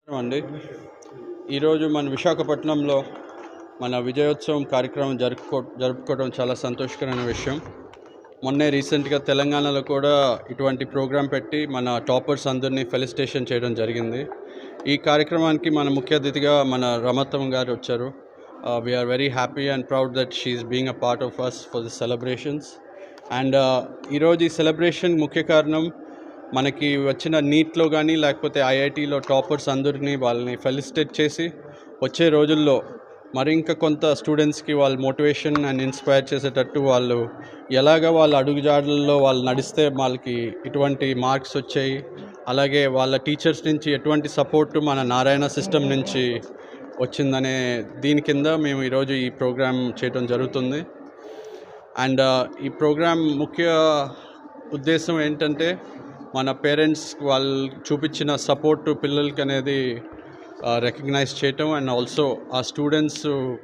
అండి ఈరోజు మన విశాఖపట్నంలో మన విజయోత్సవం కార్యక్రమం జరుపుకోవడం చాలా సంతోషకరమైన విషయం. మొన్నే రీసెంట్గా తెలంగాణలో కూడా ఇటువంటి ప్రోగ్రాం పెట్టి మన టాపర్స్ అందరినీ ఫెలిసిటేషన్ చేయడం జరిగింది. ఈ కార్యక్రమానికి మన ముఖ్య అతిథిగా మన రమతమ్మ గారు వచ్చారు. We are very happy and proud that she is being a part of us for the celebrations. And ఈరోజు ఈ సెలబ్రేషన్ ముఖ్య కారణం మనకి వచ్చిన నీట్లో కానీ లేకపోతే ఐఐటీలో టాపర్స్ అందరినీ వాళ్ళని ఫెలిసిటేట్ చేసి వచ్చే రోజుల్లో మరి ఇంకా కొంత స్టూడెంట్స్కి వాళ్ళు మోటివేషన్ అండ్ ఇన్స్పైర్ చేసేటట్టు వాళ్ళు ఎలాగ వాళ్ళ అడుగుజాడల్లో వాళ్ళు నడిస్తే వాళ్ళకి ఇటువంటి మార్క్స్ వచ్చాయి, అలాగే వాళ్ళ టీచర్స్ నుంచి ఎటువంటి సపోర్టు మన నారాయణ సిస్టమ్ నుంచి వచ్చిందనే దీని కింద మేము ఈరోజు ఈ ప్రోగ్రాం చేయడం జరుగుతుంది. అండ్ ఈ ప్రోగ్రాం ముఖ్య ఉద్దేశం ఏంటంటే మన పేరెంట్స్ వాళ్ళు చూపించిన సపోర్టు పిల్లలకి అనేది రికగ్నైజ్ చేయటం అండ్ ఆల్సో ఆ స్టూడెంట్స్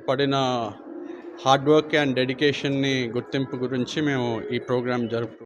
పడిన హార్డ్ వర్క్ అండ్ డెడికేషన్ని గుర్తింపు గురించి మేము ఈ ప్రోగ్రాం జరుపుకుంటాం.